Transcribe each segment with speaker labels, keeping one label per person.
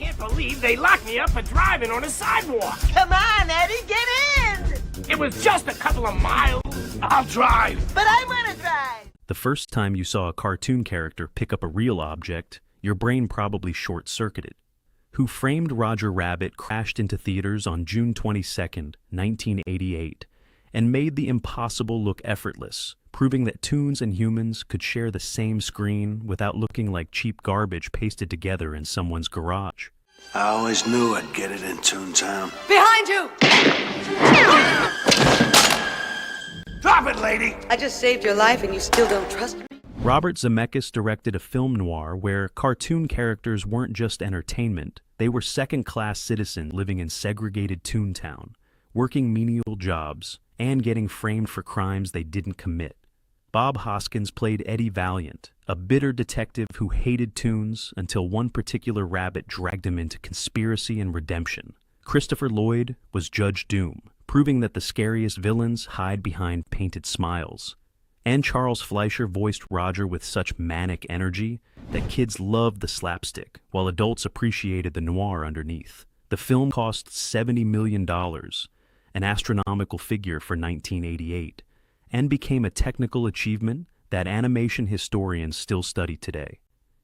Speaker 1: can't believe they locked me up for driving on a sidewalk.
Speaker 2: Come on, Eddie, get in!
Speaker 1: It was just a couple of miles. I'll drive.
Speaker 2: But I want to drive!
Speaker 3: The first time you saw a cartoon character pick up a real object, your brain probably short-circuited. Who Framed Roger Rabbit crashed into theaters on June 22nd, 1988, and made the impossible look effortless, proving that Toons and humans could share the same screen without looking like cheap garbage pasted together in someone's garage.
Speaker 4: I always knew I'd get it in Toontown.
Speaker 2: Behind you!
Speaker 4: Drop it, lady!
Speaker 2: I just saved your life and you still don't trust me?
Speaker 3: Robert Zemeckis directed a film noir where cartoon characters weren't just entertainment, they were second-class citizens living in segregated Toontown, working menial jobs, and getting framed for crimes they didn't commit. Bob Hoskins played Eddie Valiant, a bitter detective who hated Toons until one particular rabbit dragged him into conspiracy and redemption. Christopher Lloyd was Judge Doom, proving that the scariest villains hide behind painted smiles. And Charles Fleischer voiced Roger with such manic energy that kids loved the slapstick, while adults appreciated the noir underneath. The film cost $70 million, an astronomical figure for 1988, and became a technical achievement that animation historians still study today.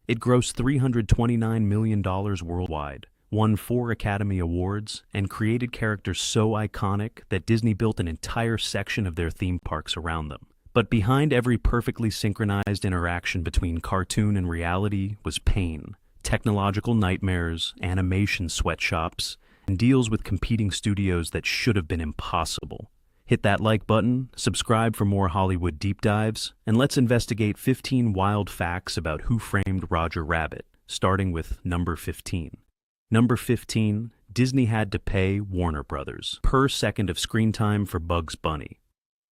Speaker 3: It grossed $329 million worldwide, won 4 Academy Awards, and created characters so iconic that Disney built an entire section of their theme parks around them. But behind every perfectly synchronized interaction between cartoon and reality was pain, technological nightmares, animation sweatshops, and deals with competing studios that should have been impossible. Hit that like button, subscribe for more Hollywood deep dives, and let's investigate 15 wild facts about Who Framed Roger Rabbit, starting with number 15. Number 15, Disney had to pay Warner Brothers per second of screen time for Bugs Bunny.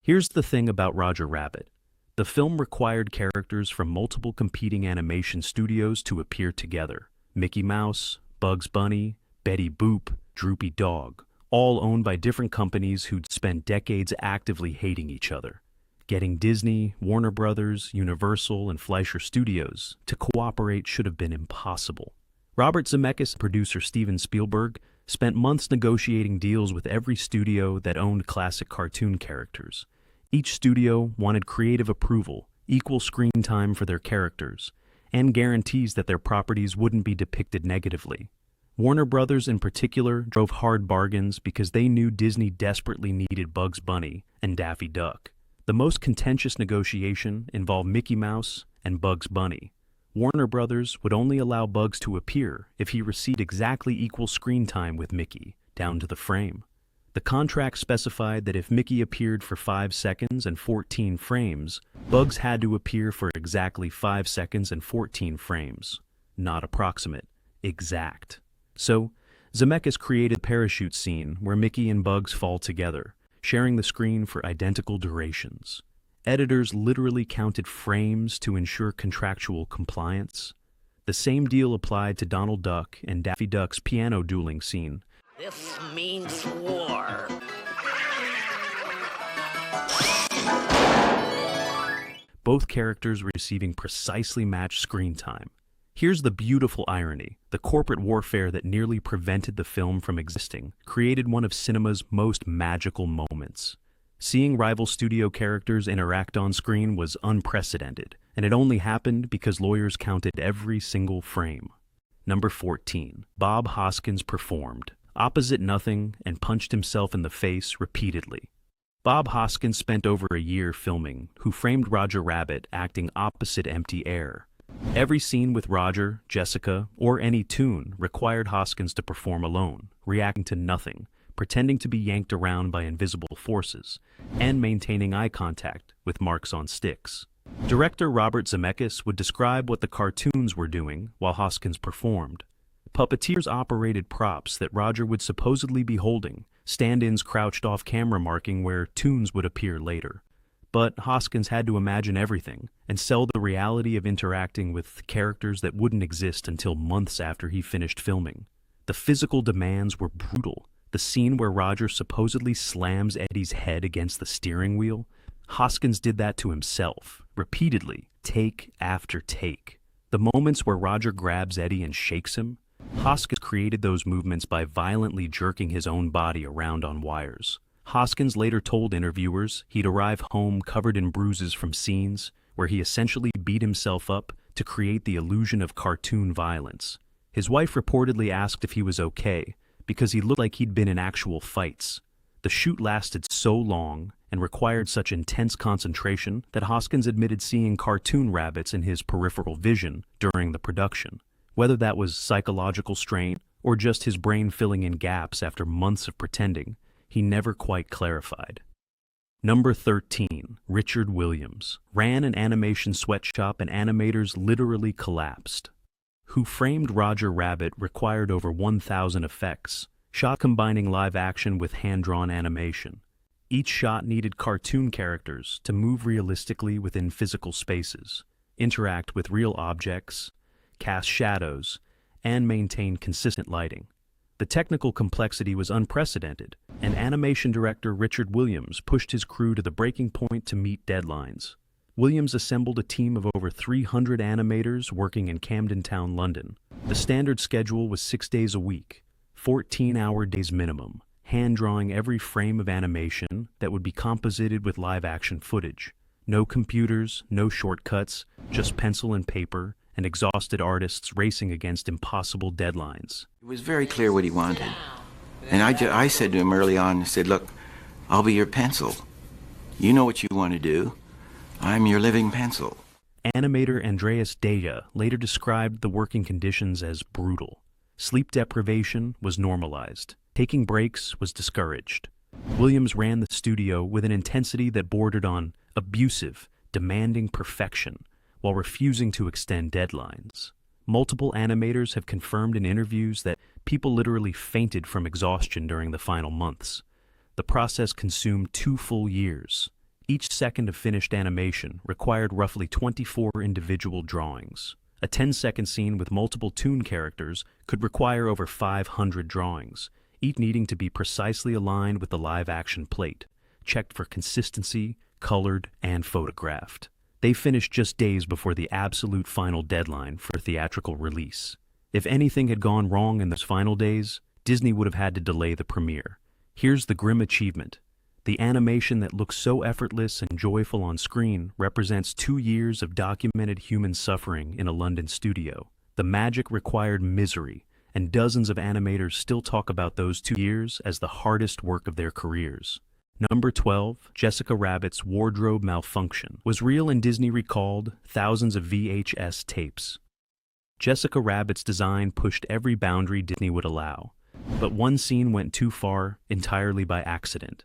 Speaker 3: Here's the thing about Roger Rabbit. The film required characters from multiple competing animation studios to appear together. Mickey Mouse, Bugs Bunny, Betty Boop, Droopy Dog, all owned by different companies who'd spent decades actively hating each other. Getting Disney, Warner Brothers, Universal, and Fleischer Studios to cooperate should have been impossible. Robert Zemeckis and producer Steven Spielberg spent months negotiating deals with every studio that owned classic cartoon characters. Each studio wanted creative approval, equal screen time for their characters, and guarantees that their properties wouldn't be depicted negatively. Warner Brothers in particular drove hard bargains because they knew Disney desperately needed Bugs Bunny and Daffy Duck. The most contentious negotiation involved Mickey Mouse and Bugs Bunny. Warner Brothers would only allow Bugs to appear if he received exactly equal screen time with Mickey, down to the frame. The contract specified that if Mickey appeared for 5 seconds and 14 frames, Bugs had to appear for exactly 5 seconds and 14 frames. Not approximate, exact. So, Zemeckis created a parachute scene where Mickey and Bugs fall together, sharing the screen for identical durations. Editors literally counted frames to ensure contractual compliance. The same deal applied to Donald Duck and Daffy Duck's piano dueling scene.
Speaker 1: This means war.
Speaker 3: Both characters receiving precisely matched screen time. Here's the beautiful irony. The corporate warfare that nearly prevented the film from existing created one of cinema's most magical moments. Seeing rival studio characters interact on screen was unprecedented, and it only happened because lawyers counted every single frame. Number 14. Bob Hoskins performed opposite nothing and punched himself in the face repeatedly. Bob Hoskins spent over a year filming Who Framed Roger Rabbit acting opposite empty air. Every scene with Roger, Jessica, or any Toon required Hoskins to perform alone, reacting to nothing, pretending to be yanked around by invisible forces, and maintaining eye contact with marks on sticks. Director Robert Zemeckis would describe what the cartoons were doing while Hoskins performed. Puppeteers operated props that Roger would supposedly be holding, stand-ins crouched off camera marking where Toons would appear later. But Hoskins had to imagine everything and sell the reality of interacting with characters that wouldn't exist until months after he finished filming. The physical demands were brutal. The scene where Roger supposedly slams Eddie's head against the steering wheel, Hoskins did that to himself, repeatedly, take after take. The moments where Roger grabs Eddie and shakes him, Hoskins created those movements by violently jerking his own body around on wires. Hoskins later told interviewers he'd arrive home covered in bruises from scenes where he essentially beat himself up to create the illusion of cartoon violence. His wife reportedly asked if he was okay because he looked like he'd been in actual fights. The shoot lasted so long and required such intense concentration that Hoskins admitted seeing cartoon rabbits in his peripheral vision during the production. Whether that was psychological strain or just his brain filling in gaps after months of pretending, he never quite clarified. Number 13, Richard Williams, ran an animation sweatshop and animators literally collapsed. Who Framed Roger Rabbit required over 1,000 effects, shot combining live action with hand-drawn animation. Each shot needed cartoon characters to move realistically within physical spaces, interact with real objects, cast shadows, and maintain consistent lighting. The technical complexity was unprecedented, and animation director Richard Williams pushed his crew to the breaking point to meet deadlines. Williams assembled a team of over 300 animators working in Camden Town, London. The standard schedule was 6 days a week, 14-hour days minimum, hand-drawing every frame of animation that would be composited with live-action footage. No computers, no shortcuts, just pencil and paper, and exhausted artists racing against impossible deadlines.
Speaker 5: It was very clear what he wanted. And I said to him early on, I said, look, I'll be your pencil. You know what you want to do. I'm your living pencil.
Speaker 3: Animator Andreas Deja later described the working conditions as brutal. Sleep deprivation was normalized. Taking breaks was discouraged. Williams ran the studio with an intensity that bordered on abusive, demanding perfection, while refusing to extend deadlines. Multiple animators have confirmed in interviews that people literally fainted from exhaustion during the final months. The process consumed 2 full years. Each second of finished animation required roughly 24 individual drawings. A 10-second scene with multiple toon characters could require over 500 drawings, each needing to be precisely aligned with the live-action plate, checked for consistency, colored, and photographed. They finished just days before the absolute final deadline for theatrical release. If anything had gone wrong in those final days, Disney would have had to delay the premiere. Here's the grim achievement. The animation that looks so effortless and joyful on screen represents 2 years of documented human suffering in a London studio. The magic required misery, and dozens of animators still talk about those 2 years as the hardest work of their careers. Number 12, Jessica Rabbit's wardrobe malfunction was real, and Disney recalled thousands of VHS tapes. Jessica Rabbit's design pushed every boundary Disney would allow, but one scene went too far entirely by accident.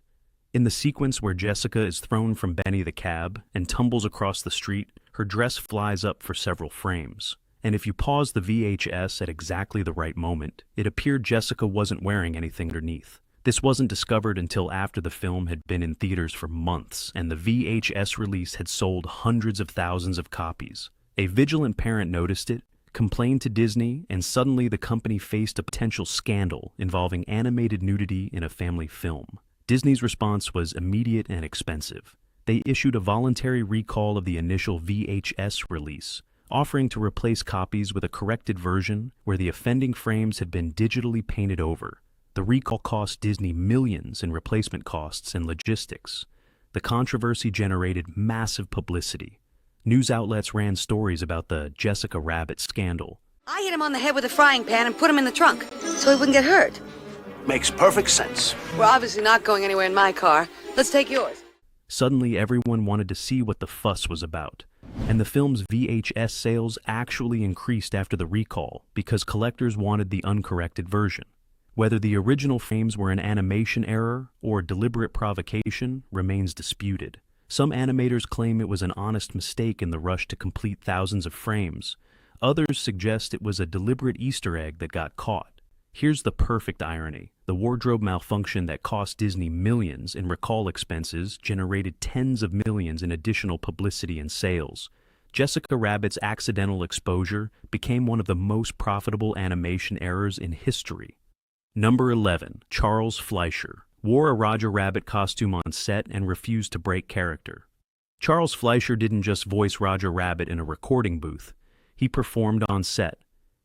Speaker 3: In the sequence where Jessica is thrown from Benny the Cab and tumbles across the street, her dress flies up for several frames. And if you pause the VHS at exactly the right moment, it appeared Jessica wasn't wearing anything underneath. This wasn't discovered until after the film had been in theaters for months and the VHS release had sold hundreds of thousands of copies. A vigilant parent noticed it, complained to Disney, and suddenly the company faced a potential scandal involving animated nudity in a family film. Disney's response was immediate and expensive. They issued a voluntary recall of the initial VHS release, offering to replace copies with a corrected version where the offending frames had been digitally painted over. The recall cost Disney millions in replacement costs and logistics. The controversy generated massive publicity. News outlets ran stories about the Jessica Rabbit scandal.
Speaker 2: I hit him on the head with a frying pan and put him in the trunk so he wouldn't get hurt.
Speaker 4: Makes perfect sense.
Speaker 2: We're obviously not going anywhere in my car. Let's take yours.
Speaker 3: Suddenly, everyone wanted to see what the fuss was about. And the film's VHS sales actually increased after the recall because collectors wanted the uncorrected version. Whether the original frames were an animation error or deliberate provocation remains disputed. Some animators claim it was an honest mistake in the rush to complete thousands of frames. Others suggest it was a deliberate Easter egg that got caught. Here's the perfect irony. The wardrobe malfunction that cost Disney millions in recall expenses generated tens of millions in additional publicity and sales. Jessica Rabbit's accidental exposure became one of the most profitable animation errors in history. Number 11, Charles Fleischer, wore a Roger Rabbit costume on set and refused to break character. Charles Fleischer didn't just voice Roger Rabbit in a recording booth. He performed on set,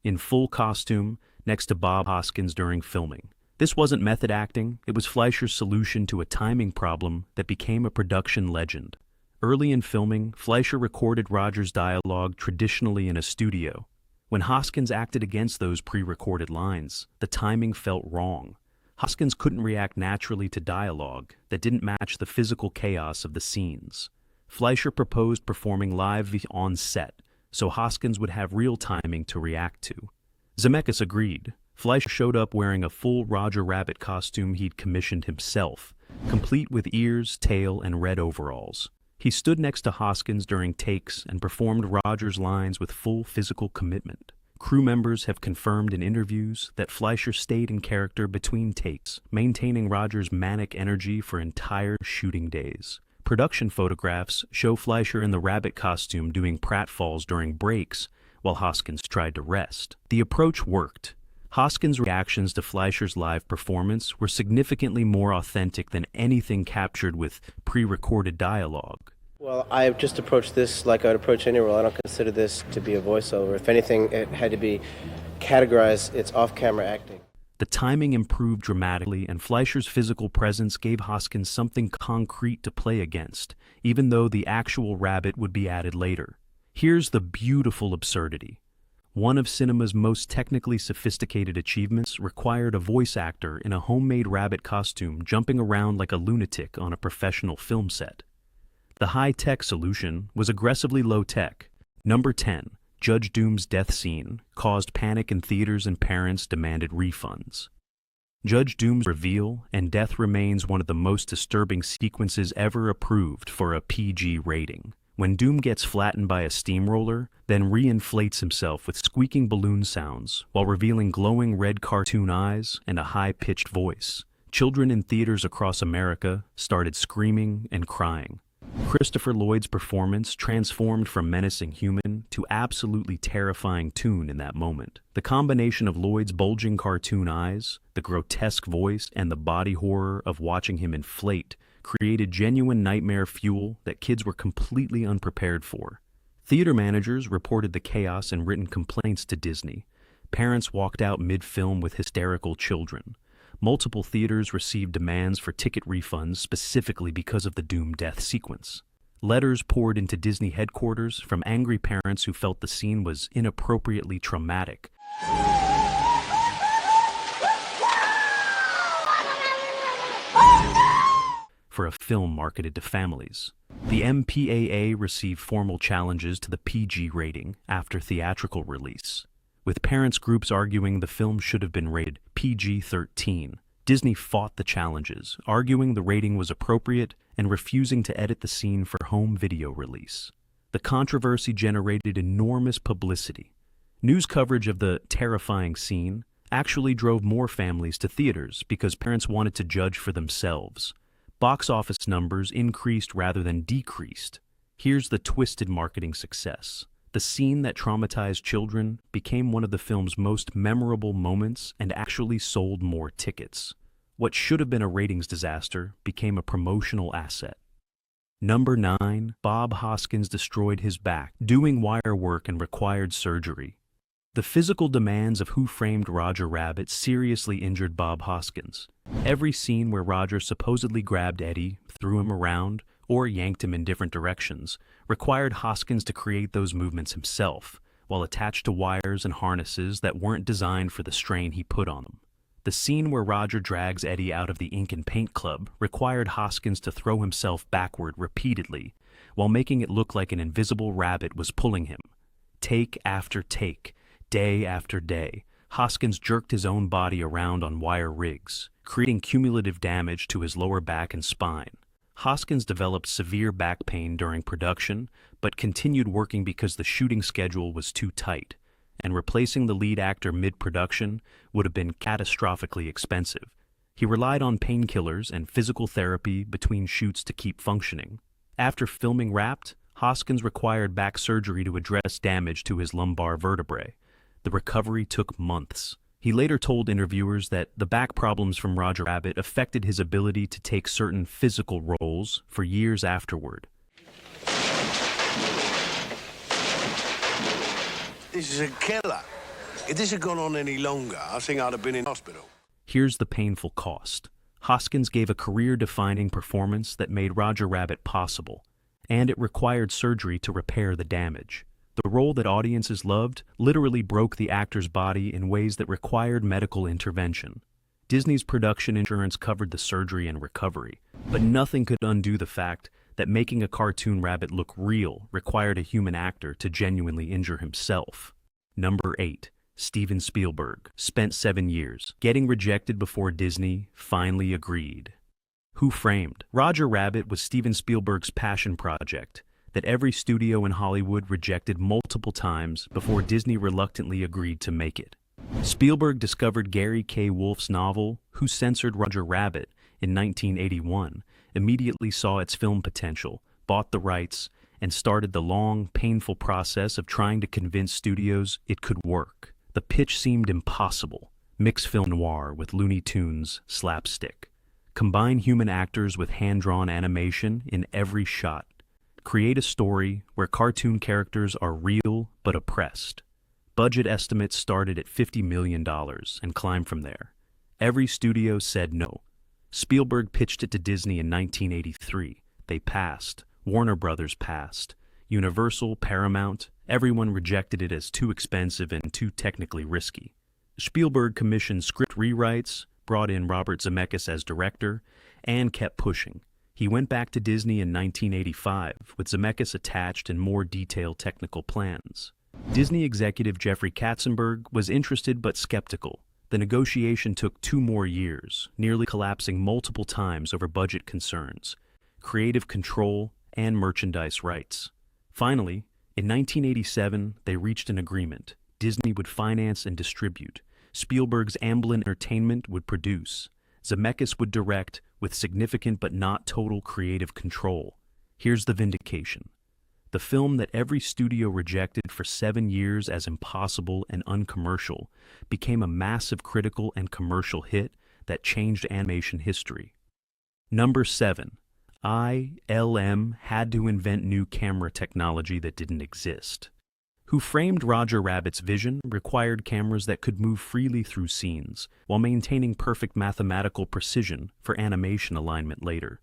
Speaker 3: in full costume, next to Bob Hoskins during filming. This wasn't method acting, it was Fleischer's solution to a timing problem that became a production legend. Early in filming, Fleischer recorded Roger's dialogue traditionally in a studio. When Hoskins acted against those pre-recorded lines, the timing felt wrong. Hoskins couldn't react naturally to dialogue that didn't match the physical chaos of the scenes. Fleischer proposed performing live on set, so Hoskins would have real timing to react to. Zemeckis agreed. Fleischer showed up wearing a full Roger Rabbit costume he'd commissioned himself, complete with ears, tail, and red overalls. He stood next to Hoskins during takes and performed Roger's lines with full physical commitment. Crew members have confirmed in interviews that Fleischer stayed in character between takes, maintaining Roger's manic energy for entire shooting days. Production photographs show Fleischer in the rabbit costume doing pratfalls during breaks while Hoskins tried to rest. The approach worked. Hoskins' reactions to Fleischer's live performance were significantly more authentic than anything captured with pre-recorded dialogue.
Speaker 6: Well, I just approached this like I would approach any role. I don't consider this to be a voiceover. If anything, it had to be categorized, it's off-camera acting.
Speaker 3: The timing improved dramatically, and Fleischer's physical presence gave Hoskins something concrete to play against, even though the actual rabbit would be added later. Here's the beautiful absurdity. One of cinema's most technically sophisticated achievements required a voice actor in a homemade rabbit costume jumping around like a lunatic on a professional film set. The high-tech solution was aggressively low-tech. Number 10. Judge Doom's death scene caused panic in theaters and parents demanded refunds. Judge Doom's reveal and death remains one of the most disturbing sequences ever approved for a PG rating. When Doom gets flattened by a steamroller, then re-inflates himself with squeaking balloon sounds while revealing glowing red cartoon eyes and a high-pitched voice, children in theaters across America started screaming and crying. Christopher Lloyd's performance transformed from menacing human to absolutely terrifying toon in that moment. The combination of Lloyd's bulging cartoon eyes, the grotesque voice, and the body horror of watching him inflate created genuine nightmare fuel that kids were completely unprepared for. Theater managers reported the chaos and written complaints to Disney. Parents walked out mid-film with hysterical children. Multiple theaters received demands for ticket refunds specifically because of the Doom death sequence. Letters poured into Disney headquarters from angry parents who felt the scene was inappropriately traumatic. For a film marketed to families. The MPAA received formal challenges to the PG rating after theatrical release, with parents groups arguing the film should have been rated PG-13. Disney fought the challenges, arguing the rating was appropriate and refusing to edit the scene for home video release. The controversy generated enormous publicity. News coverage of the terrifying scene actually drove more families to theaters because parents wanted to judge for themselves. Box office numbers increased rather than decreased. Here's the twisted marketing success. The scene that traumatized children became one of the film's most memorable moments and actually sold more tickets. What should have been a ratings disaster became a promotional asset. Number 9. Bob Hoskins destroyed his back, doing wire work and required surgery. The physical demands of Who Framed Roger Rabbit seriously injured Bob Hoskins. Every scene where Roger supposedly grabbed Eddie, threw him around, or yanked him in different directions required Hoskins to create those movements himself, while attached to wires and harnesses that weren't designed for the strain he put on them. The scene where Roger drags Eddie out of the ink and paint club required Hoskins to throw himself backward repeatedly, while making it look like an invisible rabbit was pulling him. Take after take, day after day, Hoskins jerked his own body around on wire rigs, creating cumulative damage to his lower back and spine. Hoskins developed severe back pain during production, but continued working because the shooting schedule was too tight, and replacing the lead actor mid-production would have been catastrophically expensive. He relied on painkillers and physical therapy between shoots to keep functioning. After filming wrapped, Hoskins required back surgery to address damage to his lumbar vertebrae. The recovery took months. He later told interviewers that the back problems from Roger Rabbit affected his ability to take certain physical roles for years afterward.
Speaker 4: This is a killer. If this had gone on any longer, I think I'd have been in hospital.
Speaker 3: Here's the painful cost. Hoskins gave a career-defining performance that made Roger Rabbit possible, and it required surgery to repair the damage. The role that audiences loved literally broke the actor's body in ways that required medical intervention. Disney's production insurance covered the surgery and recovery, but nothing could undo the fact that making a cartoon rabbit look real required a human actor to genuinely injure himself. Number 8. Steven Spielberg spent 7 years. Getting rejected before Disney finally agreed. Who Framed Roger Rabbit was Steven Spielberg's passion project that every studio in Hollywood rejected multiple times before Disney reluctantly agreed to make it. Spielberg discovered Gary K. Wolfe's novel, Who Censored Roger Rabbit, in 1981, immediately saw its film potential, bought the rights, and started the long, painful process of trying to convince studios it could work. The pitch seemed impossible. Mix film noir with Looney Tunes slapstick. Combine human actors with hand-drawn animation in every shot. Create a story where cartoon characters are real but oppressed. Budget estimates started at $50 million and climbed from there. Every studio said no. Spielberg pitched it to Disney in 1983. They passed. Warner Brothers passed. Universal, Paramount, everyone rejected it as too expensive and too technically risky. Spielberg commissioned script rewrites, brought in Robert Zemeckis as director, and kept pushing. He went back to Disney in 1985 with Zemeckis attached and more detailed technical plans. Disney executive Jeffrey Katzenberg was interested but skeptical. The negotiation took 2 more years, nearly collapsing multiple times over budget concerns, creative control, and merchandise rights. Finally, in 1987, they reached an agreement. Disney would finance and distribute. Spielberg's Amblin Entertainment would produce. Zemeckis would direct with significant but not total creative control. Here's the vindication. The film that every studio rejected for 7 years as impossible and uncommercial became a massive critical and commercial hit that changed animation history. Number 7. ILM had to invent new camera technology that didn't exist. Who Framed Roger Rabbit's vision required cameras that could move freely through scenes while maintaining perfect mathematical precision for animation alignment later.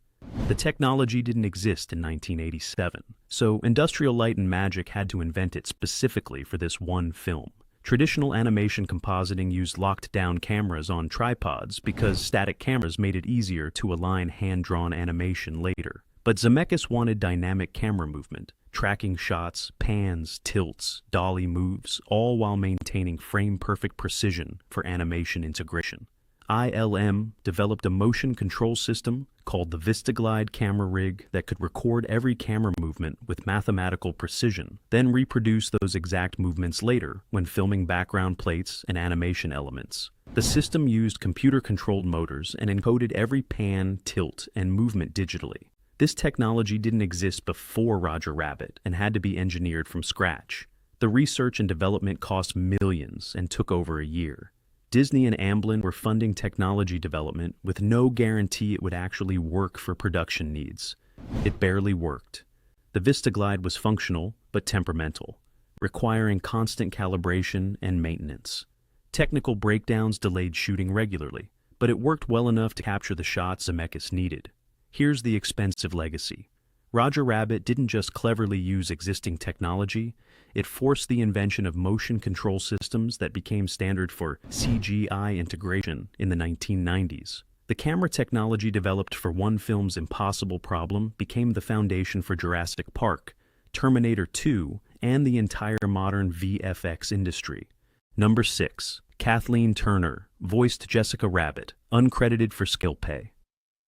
Speaker 3: The technology didn't exist in 1987, so Industrial Light and Magic had to invent it specifically for this one film. Traditional animation compositing used locked-down cameras on tripods because static cameras made it easier to align hand-drawn animation later. But Zemeckis wanted dynamic camera movement, tracking shots, pans, tilts, dolly moves, all while maintaining frame-perfect precision for animation integration. ILM developed a motion control system called the VistaGlide camera rig that could record every camera movement with mathematical precision, then reproduce those exact movements later when filming background plates and animation elements. The system used computer-controlled motors and encoded every pan, tilt, and movement digitally. This technology didn't exist before Roger Rabbit and had to be engineered from scratch. The research and development cost millions and took over a year. Disney and Amblin were funding technology development with no guarantee it would actually work for production needs. It barely worked. The VistaGlide was functional but temperamental, requiring constant calibration and maintenance. Technical breakdowns delayed shooting regularly, but it worked well enough to capture the shots Zemeckis needed. Here's the expensive legacy. Roger Rabbit didn't just cleverly use existing technology, it forced the invention of motion control systems that became standard for CGI integration in the 1990s. The camera technology developed for one film's impossible problem became the foundation for Jurassic Park, Terminator 2, and the entire modern VFX industry. Number 6. Kathleen Turner voiced Jessica Rabbit, uncredited for skill pay.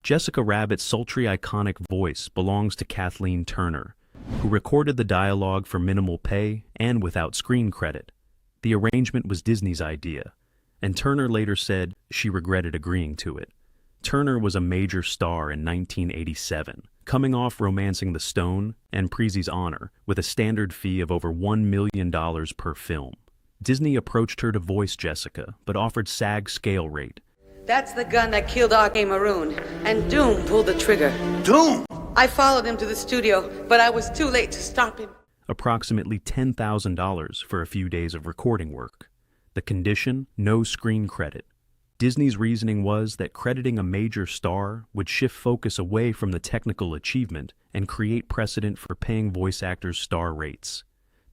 Speaker 3: Jessica Rabbit's sultry, iconic voice belongs to Kathleen Turner, who recorded the dialogue for minimal pay and without screen credit. The arrangement was Disney's idea, and Turner later said she regretted agreeing to it. Turner was a major star in 1987, coming off Romancing the Stone and Prezi's Honor with a standard fee of over $1 million per film. Disney approached her to voice Jessica, but offered SAG scale rate.
Speaker 2: That's the gun that killed R.K. Maroon, and Doom pulled the trigger.
Speaker 4: Doom!
Speaker 2: I followed him to the studio, but I was too late to stop him.
Speaker 3: Approximately $10,000 for a few days of recording work. The condition: no screen credit. Disney's reasoning was that crediting a major star would shift focus away from the technical achievement and create precedent for paying voice actors star rates.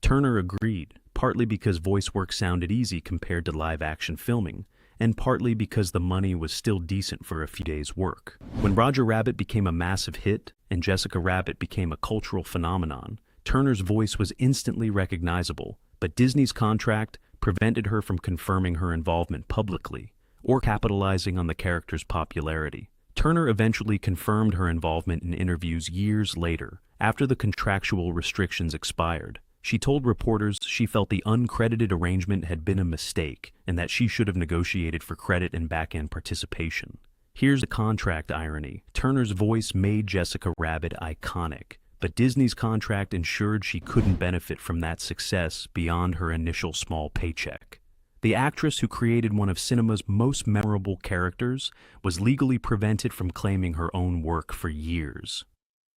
Speaker 3: Turner agreed, partly because voice work sounded easy compared to live-action filming, and partly because the money was still decent for a few days' work. When Roger Rabbit became a massive hit and Jessica Rabbit became a cultural phenomenon, Turner's voice was instantly recognizable, but Disney's contract prevented her from confirming her involvement publicly or capitalizing on the character's popularity. Turner eventually confirmed her involvement in interviews years later, after the contractual restrictions expired. She told reporters she felt the uncredited arrangement had been a mistake and that she should have negotiated for credit and back-end participation. Here's the contract irony. Turner's voice made Jessica Rabbit iconic, but Disney's contract ensured she couldn't benefit from that success beyond her initial small paycheck. The actress who created one of cinema's most memorable characters was legally prevented from claiming her own work for years.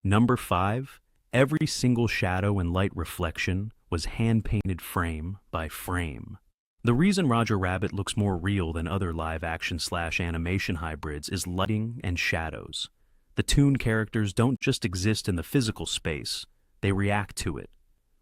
Speaker 3: Number 5. Every single shadow and light reflection was hand-painted frame by frame. The reason Roger Rabbit looks more real than other live-action/animation hybrids is lighting and shadows. The Toon characters don't just exist in the physical space, they react to it.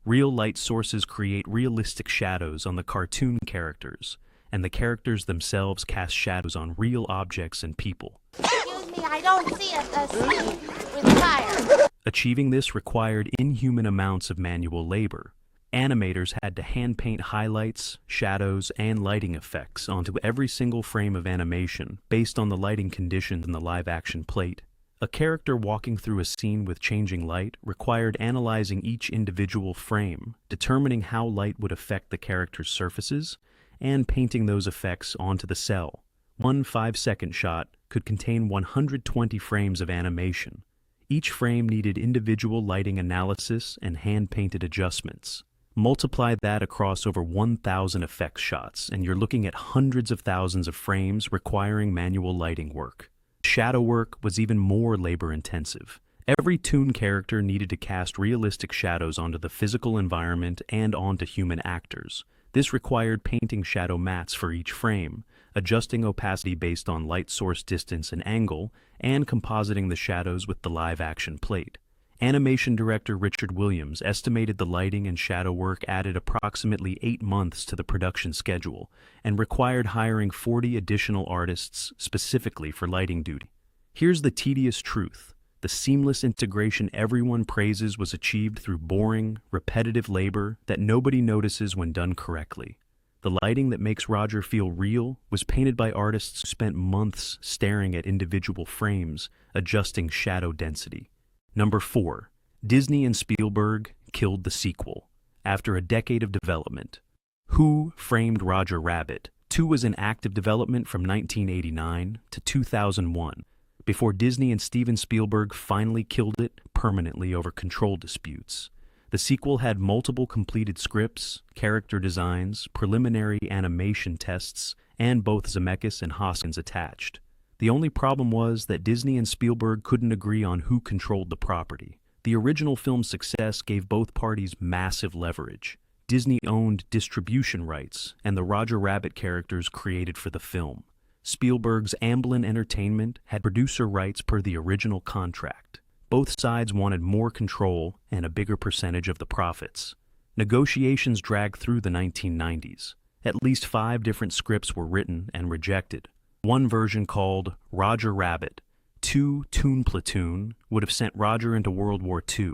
Speaker 3: Real light sources create realistic shadows on the cartoon characters, and the characters themselves cast shadows on real objects and people.
Speaker 7: Excuse me, I don't see a scene with fire.
Speaker 3: Achieving this required inhuman amounts of manual labor. Animators had to hand-paint highlights, shadows, and lighting effects onto every single frame of animation based on the lighting conditions in the live-action plate. A character walking through a scene with changing light required analyzing each individual frame, determining how light would affect the character's surfaces, and painting those effects onto the cell. One 5-second shot could contain 120 frames of animation. Each frame needed individual lighting analysis and hand-painted adjustments. Multiply that across over 1,000 effects shots, and you're looking at hundreds of thousands of frames requiring manual lighting work. Shadow work was even more labor-intensive. Every Toon character needed to cast realistic shadows onto the physical environment and onto human actors. This required painting shadow mats for each frame, adjusting opacity based on light source distance and angle, and compositing the shadows with the live-action plate. Animation director Richard Williams estimated the lighting and shadow work added approximately 8 months to the production schedule and required hiring 40 additional artists specifically for lighting duty. Here's the tedious truth. The seamless integration everyone praises was achieved through boring, repetitive labor that nobody notices when done correctly. The lighting that makes Roger feel real was painted by artists who spent months staring at individual frames, adjusting shadow density. Number 4. Disney and Spielberg killed the sequel. After a decade of development, Who Framed Roger Rabbit 2 was in active development from 1989 to 2001, before Disney and Steven Spielberg finally killed it permanently over control disputes. The sequel had multiple completed scripts, character designs, preliminary animation tests, and both Zemeckis and Hoskins attached. The only problem was that Disney and Spielberg couldn't agree on who controlled the property. The original film's success gave both parties massive leverage. Disney owned distribution rights and the Roger Rabbit characters created for the film. Spielberg's Amblin Entertainment had producer rights per the original contract. Both sides wanted more control and a bigger percentage of the profits. Negotiations dragged through the 1990s. At least 5 different scripts were written and rejected. One version called Roger Rabbit 2 Toon Platoon would have sent Roger into World War II.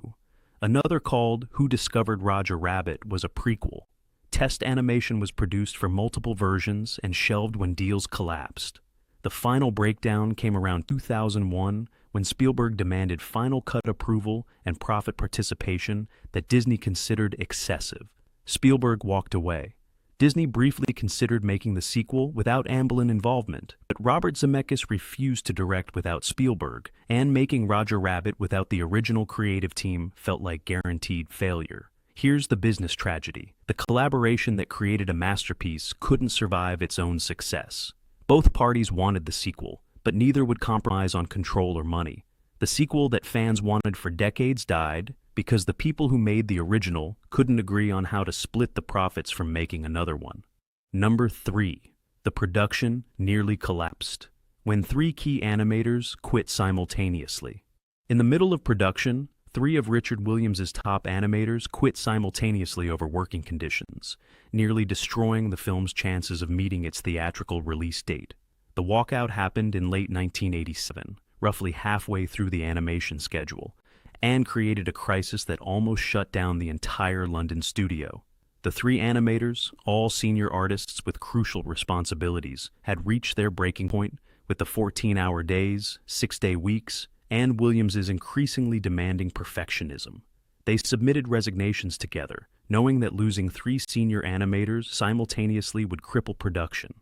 Speaker 3: Another called Who Discovered Roger Rabbit was a prequel. Test animation was produced for multiple versions and shelved when deals collapsed. The final breakdown came around 2001 when Spielberg demanded Final Cut approval and profit participation that Disney considered excessive. Spielberg walked away. Disney briefly considered making the sequel without Amblin involvement, but Robert Zemeckis refused to direct without Spielberg, and making Roger Rabbit without the original creative team felt like guaranteed failure. Here's the business tragedy. The collaboration that created a masterpiece couldn't survive its own success. Both parties wanted the sequel, but neither would compromise on control or money. The sequel that fans wanted for decades died because the people who made the original couldn't agree on how to split the profits from making another one. Number 3. The production nearly collapsed when 3 key animators quit simultaneously. In the middle of production, 3 of Richard Williams' top animators quit simultaneously over working conditions, nearly destroying the film's chances of meeting its theatrical release date. The walkout happened in late 1987, roughly halfway through the animation schedule, and created a crisis that almost shut down the entire London studio. The 3 animators, all senior artists with crucial responsibilities, had reached their breaking point with the 14-hour days, 6-day weeks, and Williams's increasingly demanding perfectionism. They submitted resignations together, knowing that losing 3 senior animators simultaneously would cripple production.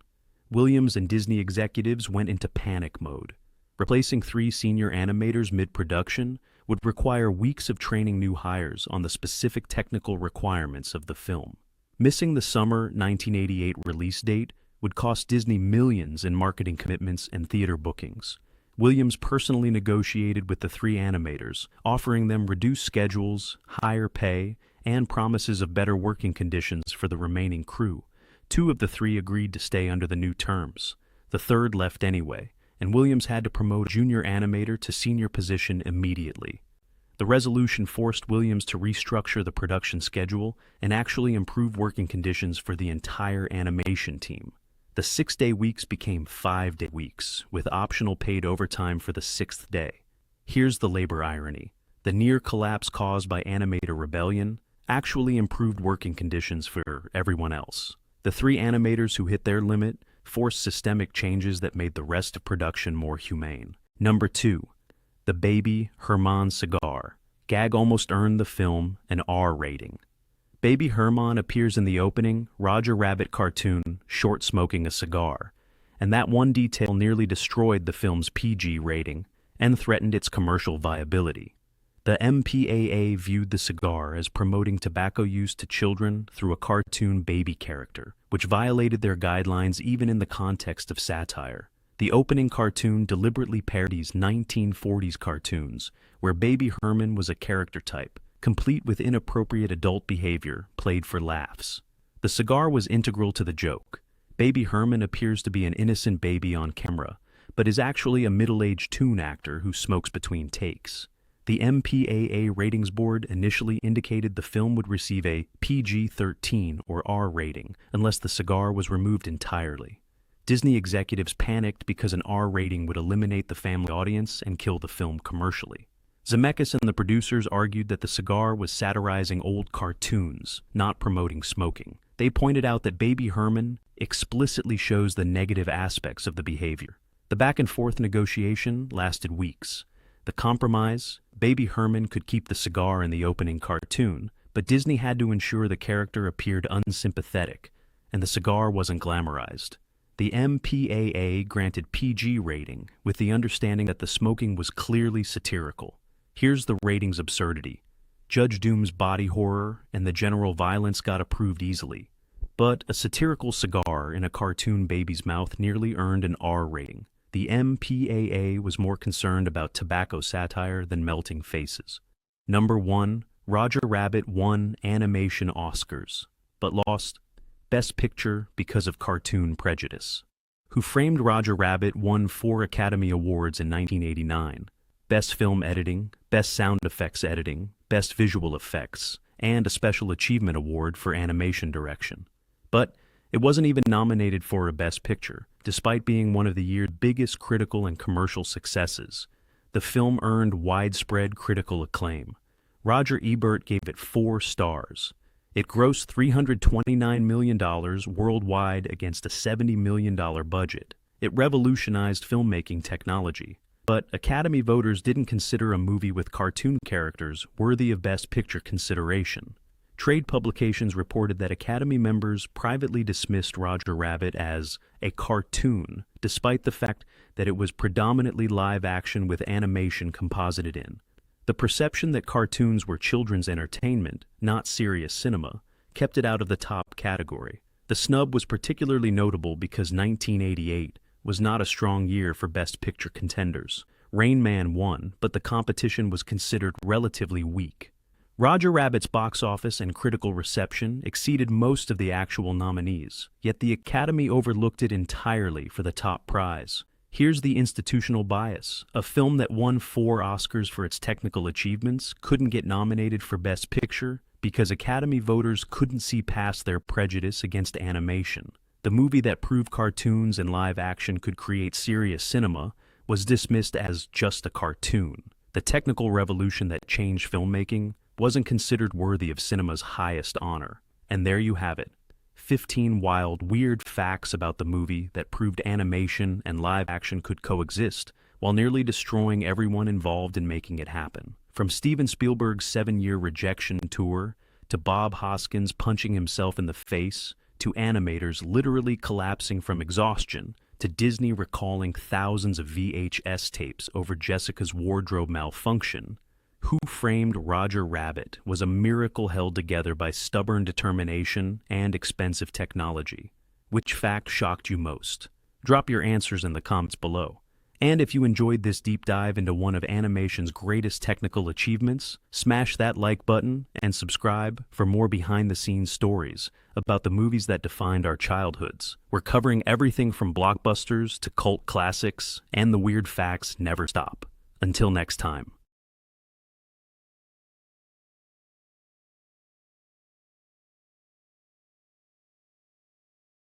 Speaker 3: Williams and Disney executives went into panic mode. Replacing 3 senior animators mid-production would require weeks of training new hires on the specific technical requirements of the film. Missing the summer 1988 release date would cost Disney millions in marketing commitments and theater bookings. Williams personally negotiated with the 3 animators, offering them reduced schedules, higher pay, and promises of better working conditions for the remaining crew. 2 of the 3 agreed to stay under the new terms. The 3rd left anyway, and Williams had to promote a junior animator to senior position immediately. The resolution forced Williams to restructure the production schedule and actually improve working conditions for the entire animation team. The 6-day weeks became 5-day weeks, with optional paid overtime for the 6th day. Here's the labor irony. The near collapse caused by animator rebellion actually improved working conditions for everyone else. The 3 animators who hit their limit forced systemic changes that made the rest of production more humane. Number 2. The Baby Herman cigar. Gag almost earned the film an R rating. Baby Herman appears in the opening Roger Rabbit cartoon, short smoking a cigar, and that one detail nearly destroyed the film's PG rating and threatened its commercial viability. The MPAA viewed the cigar as promoting tobacco use to children through a cartoon baby character, which violated their guidelines even in the context of satire. The opening cartoon deliberately parodies 1940s cartoons, where Baby Herman was a character type, complete with inappropriate adult behavior played for laughs. The cigar was integral to the joke. Baby Herman appears to be an innocent baby on camera, but is actually a middle-aged toon actor who smokes between takes. The MPAA ratings board initially indicated the film would receive a PG-13 or R rating unless the cigar was removed entirely. Disney executives panicked because an R rating would eliminate the family audience and kill the film commercially. Zemeckis and the producers argued that the cigar was satirizing old cartoons, not promoting smoking. They pointed out that Baby Herman explicitly shows the negative aspects of the behavior. The back-and-forth negotiation lasted weeks. The compromise, Baby Herman could keep the cigar in the opening cartoon, but Disney had to ensure the character appeared unsympathetic, and the cigar wasn't glamorized. The MPAA granted PG rating, with the understanding that the smoking was clearly satirical. Here's the rating's absurdity. Judge Doom's body horror and the general violence got approved easily, but a satirical cigar in a cartoon baby's mouth nearly earned an R rating. The MPAA was more concerned about tobacco satire than melting faces. Number 1, Roger Rabbit won animation Oscars, but lost Best Picture because of cartoon prejudice. Who Framed Roger Rabbit won 4 Academy Awards in 1989. Best Film Editing, Best Sound Effects Editing, Best Visual Effects, and a Special Achievement Award for Animation Direction. But it wasn't even nominated for a Best Picture, despite being one of the year's biggest critical and commercial successes. The film earned widespread critical acclaim. Roger Ebert gave it 4 stars. It grossed $329 million worldwide against a $70 million budget. It revolutionized filmmaking technology. But Academy voters didn't consider a movie with cartoon characters worthy of Best Picture consideration. Trade publications reported that Academy members privately dismissed Roger Rabbit as a cartoon, despite the fact that it was predominantly live action with animation composited in. The perception that cartoons were children's entertainment, not serious cinema, kept it out of the top category. The snub was particularly notable because 1988 was not a strong year for Best Picture contenders. Rain Man won, but the competition was considered relatively weak. Roger Rabbit's box office and critical reception exceeded most of the actual nominees, yet the Academy overlooked it entirely for the top prize. Here's the institutional bias. A film that won 4 Oscars for its technical achievements couldn't get nominated for Best Picture because Academy voters couldn't see past their prejudice against animation. The movie that proved cartoons and live action could create serious cinema was dismissed as just a cartoon. The technical revolution that changed filmmaking wasn't considered worthy of cinema's highest honor. And there you have it. 15 wild, weird facts about the movie that proved animation and live action could coexist, while nearly destroying everyone involved in making it happen. From Steven Spielberg's 7-year rejection tour, to Bob Hoskins punching himself in the face, to animators literally collapsing from exhaustion, to Disney recalling thousands of VHS tapes over Jessica's wardrobe malfunction, Who Framed Roger Rabbit was a miracle held together by stubborn determination and expensive technology. Which fact shocked you most? Drop your answers in the comments below. And if you enjoyed this deep dive into one of animation's greatest technical achievements, smash that like button and subscribe for more behind-the-scenes stories about the movies that defined our childhoods. We're covering everything from blockbusters to cult classics, and the weird facts never stop. Until next time.